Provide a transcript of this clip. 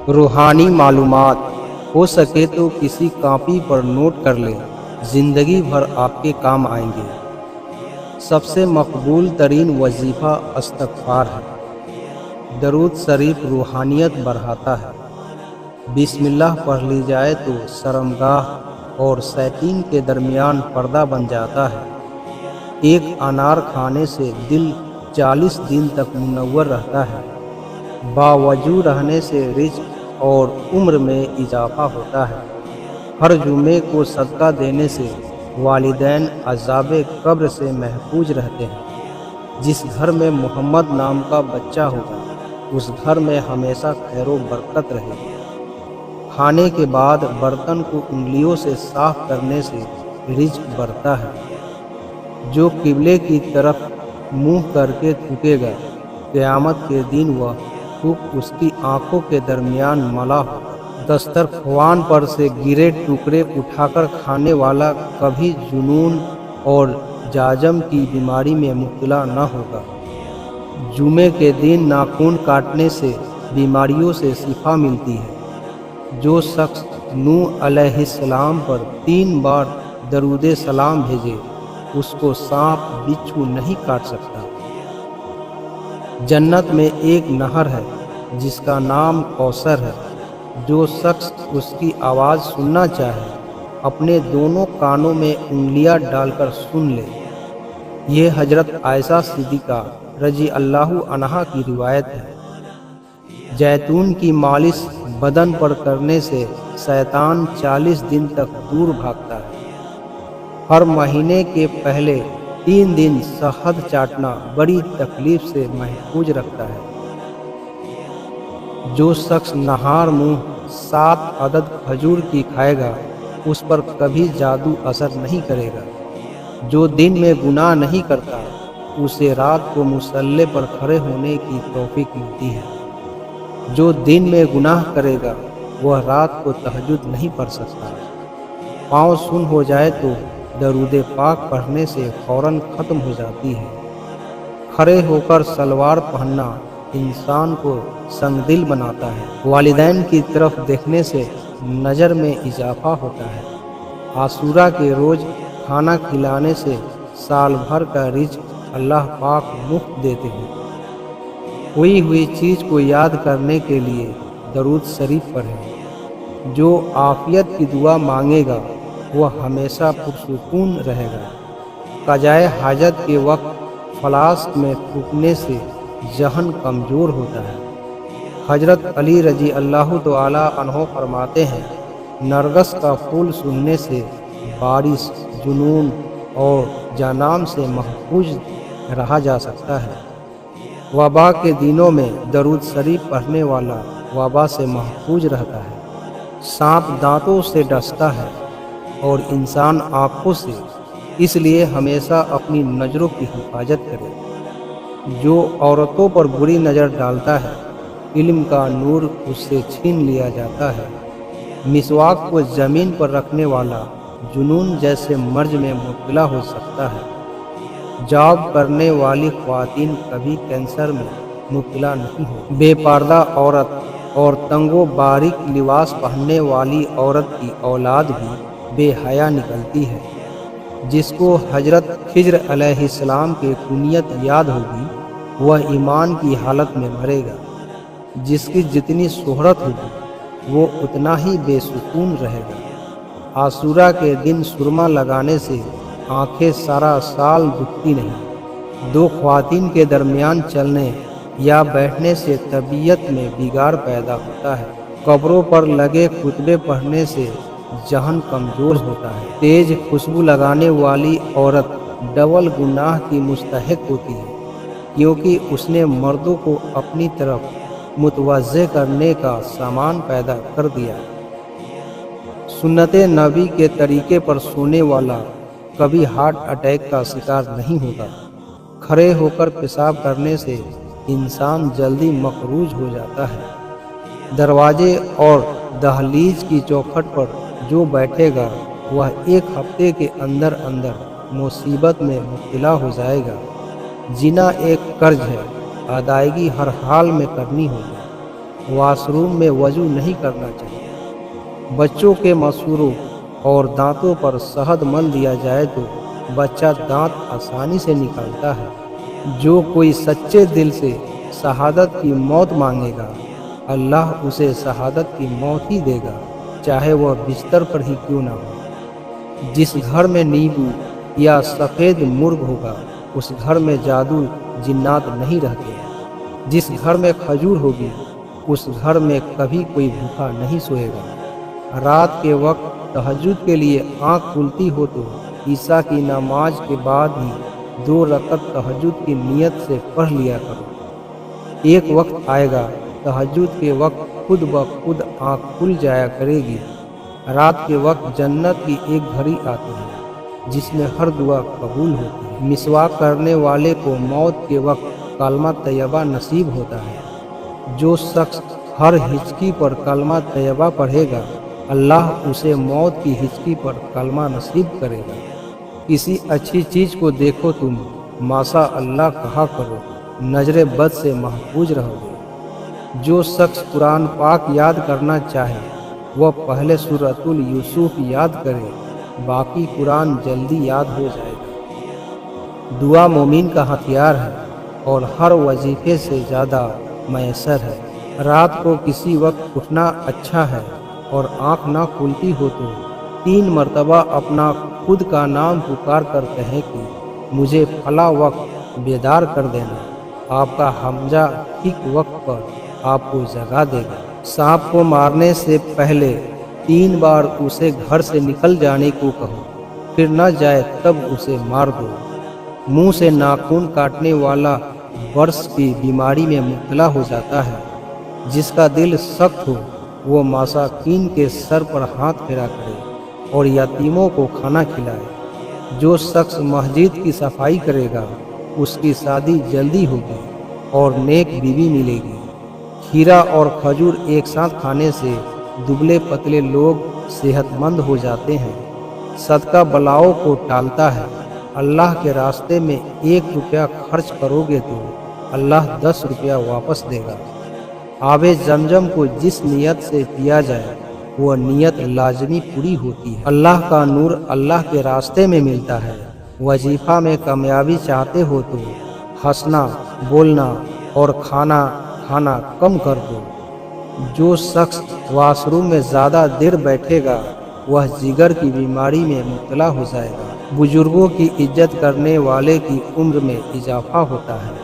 रूहानी मालूमात हो सके तो किसी कॉपी पर नोट कर लें, ज़िंदगी भर आपके काम आएंगे। सबसे मकबूल तरीन वजीफ़ा इस्तग़फ़ार है। दरूद शरीफ रूहानियत बढ़ाता है। बिस्मिल्लाह पढ़ ली जाए तो शर्मगाह और शैतान के दरमियान पर्दा बन जाता है। एक अनार खाने से दिल 40 दिन तक मुनव्वर रहता है। बावजू रहने से रिज़्क़ और उम्र में इजाफ़ा होता है। हर जुमे को सदका देने से वालिदैन अज़ाबे कब्र से महफूज रहते हैं। जिस घर में मोहम्मद नाम का बच्चा होगा उस घर में हमेशा खैर व बरकत रहेगी। खाने के बाद बर्तन को उंगलियों से साफ करने से रिज़्क़ बढ़ता है। जो क़िबले की तरफ मुँह करके थूकेगा, क़यामत के दिन वह थूक उसकी आँखों के दरमियान मला होगा। दस्तरख्वान पर से गिरे टुकड़े उठाकर खाने वाला कभी जुनून और जाजम की बीमारी में मुब्तला न होगा। जुमे के दिन नाखून काटने से बीमारियों से शिफा मिलती है। जो शख्स नूह अलैहिस्सलाम पर 3 बार दरूद सलाम भेजे उसको सांप बिच्छू नहीं काट सकता। जन्नत में एक नहर है जिसका नाम कौसर है। जो शख्स उसकी आवाज़ सुनना चाहे अपने दोनों कानों में उंगलियां डालकर सुन ले। ये हजरत आयशा सिद्दीक़ा रज़ी अल्लाहु अन्हा की रिवायत है। जैतून की मालिश बदन पर करने से शैतान 40 दिन तक दूर भागता है। हर महीने के पहले 3 दिन शहद चाटना बड़ी तकलीफ से महफूज रखता है। जो शख्स नहार मुँह 7 अदद खजूर की खाएगा उस पर कभी जादू असर नहीं करेगा। जो दिन में गुनाह नहीं करता उसे रात को मुसल्ले पर खड़े होने की तौफीक मिलती है। जो दिन में गुनाह करेगा वह रात को तहज्जुद नहीं पढ़ सकता। पाँव सुन हो जाए तो दरूद पाक पढ़ने से फ़ौरन ख़त्म हो जाती है। खड़े होकर सलवार पहनना इंसान को संगदिल बनाता है। वालिदैन की तरफ देखने से नज़र में इजाफा होता है। आशूरा के रोज़ खाना खिलाने से साल भर का रिज़्क़ अल्लाह पाक मुफ्त देते हैं। हुई हुई चीज़ को याद करने के लिए दरूद शरीफ पढ़ें। जो आफ़ियत की दुआ मांगेगा वह हमेशा पुरसुकून रहेगा। क़ज़ाए हाजत के वक्त फ्लास्क में थूकने से जहन कमज़ोर होता है। हजरत अली रज़ी अल्लाहु तआला अन्हो फरमाते हैं, नरगस का फूल सुनने से बारिश, जुनून और जानाम से महफूज रहा जा सकता है। वबा के दिनों में दरूद शरीफ पढ़ने वाला वबा से महफूज रहता है। सांप दांतों से डसता है और इंसान आँखों से, इसलिए हमेशा अपनी नज़रों की हिफाजत करे। जो औरतों पर बुरी नज़र डालता है इल्म का नूर उससे छीन लिया जाता है। मिसवाक को ज़मीन पर रखने वाला जुनून जैसे मर्ज में मुब्तला हो सकता है। जॉब करने वाली ख्वातीन कभी कैंसर में मुब्तला नहीं हो। बेपर्दा औरत और तंगो बारीक लिबास पहनने वाली औरत की औलाद भी बेहया निकलती है। जिसको हजरत खिज्र अलैहिस्सलाम के कुनियत याद होगी वह ईमान की हालत में मरेगा। जिसकी जितनी शोहरत होगी वो उतना ही बेसुकून रहेगा। आशूरा के दिन सुरमा लगाने से आंखें सारा साल दुखती नहीं। 2 ख्वातीन के दरमियान चलने या बैठने से तबीयत में बिगाड़ पैदा होता है। कब्रों पर लगे खुतबे पढ़ने से जहन कमज़ोर होता है। तेज खुशबू लगाने वाली औरत डबल गुनाह की मुस्तहिक होती है क्योंकि उसने मर्दों को अपनी तरफ मुतवज्जे करने का सामान पैदा कर दिया। सुन्नते नबी के तरीके पर सोने वाला कभी हार्ट अटैक का शिकार नहीं होता। खड़े होकर पेशाब करने से इंसान जल्दी मकरूज हो जाता है। दरवाजे और दहलीज की चौखट पर जो बैठेगा वह 1 हफ्ते के अंदर अंदर मुसीबत में मुब्तला हो जाएगा। जिना एक कर्ज है, अदायगी हर हाल में करनी होगी। वॉशरूम में वजू नहीं करना चाहिए। बच्चों के मसूड़ों और दांतों पर शहद मल दिया जाए तो बच्चा दांत आसानी से निकालता है। जो कोई सच्चे दिल से शहादत की मौत मांगेगा, अल्लाह उसे शहादत की मौत ही देगा, चाहे वह बिस्तर पर ही क्यों ना हो। जिस घर में नींबू या सफ़ेद मुर्ग होगा, उस घर में जादू जिन्नात नहीं रहते। जिस घर में खजूर होगी, उस घर में कभी कोई भूखा नहीं सोएगा। रात के वक्त तहज्जुद के लिए आँख खुलती हो तो ईशा की नमाज के बाद ही 2 रकअत तहज्जुद की नीयत से पढ़ लिया करो। एक वक्त आएगा तहज्जुद के वक्त खुद ब खुद आँख खुल जाया करेगी। रात के वक्त जन्नत की एक घड़ी आती है जिसमें हर दुआ कबूल होती है। मिसवाक करने वाले को मौत के वक्त कलमा तैयबा नसीब होता है। जो शख्स हर हिचकी पर कलमा तैयबा पढ़ेगा, अल्लाह उसे मौत की हिचकी पर कलमा नसीब करेगा। किसी अच्छी चीज़ को देखो तुम माशा अल्लाह कहा करो, नजर बद से महफूज रहोगे। जो शख्स कुरान पाक याद करना चाहे वह पहले सूरतुल यूसुफ याद करे, बाकी कुरान जल्दी याद हो जाएगा। दुआ मोमिन का हथियार है और हर वजीफे से ज़्यादा मैसर है। रात को किसी वक्त उठना अच्छा है और आँख ना खुलती हो तो 3 मरतबा अपना खुद का नाम पुकार कर कहें कि मुझे फला वक्त बेदार कर देना। आपका हमजा ठीक वक्त पर आपको जगा देगा। सांप को मारने से पहले 3 बार उसे घर से निकल जाने को कहो, फिर न जाए तब उसे मार दो। मुंह से नाखून काटने वाला बर्स की बीमारी में मुब्तला हो जाता है। जिसका दिल सख्त हो वो मासाकीन के सर पर हाथ फेरा करे और यतीमों को खाना खिलाए। जो शख्स मस्जिद की सफाई करेगा उसकी शादी जल्दी होगी और नेक बीवी मिलेगी। खीरा और खजूर एक साथ खाने से दुबले पतले लोग सेहतमंद हो जाते हैं। सदका बलाओं को टालता है। अल्लाह के रास्ते में 1 रुपया खर्च करोगे तो अल्लाह 10 रुपया वापस देगा। आबे जमजम को जिस नियत से पिया जाए वह नियत लाजमी पूरी होती है। अल्लाह का नूर अल्लाह के रास्ते में मिलता है। वजीफा में कामयाबी चाहते हो तो हंसना, बोलना और खाना कम कर दो। जो शख्स वॉशरूम में ज़्यादा देर बैठेगा वह जिगर की बीमारी में मुब्तला हो जाएगा। बुजुर्गों की इज्जत करने वाले की उम्र में इजाफा होता है।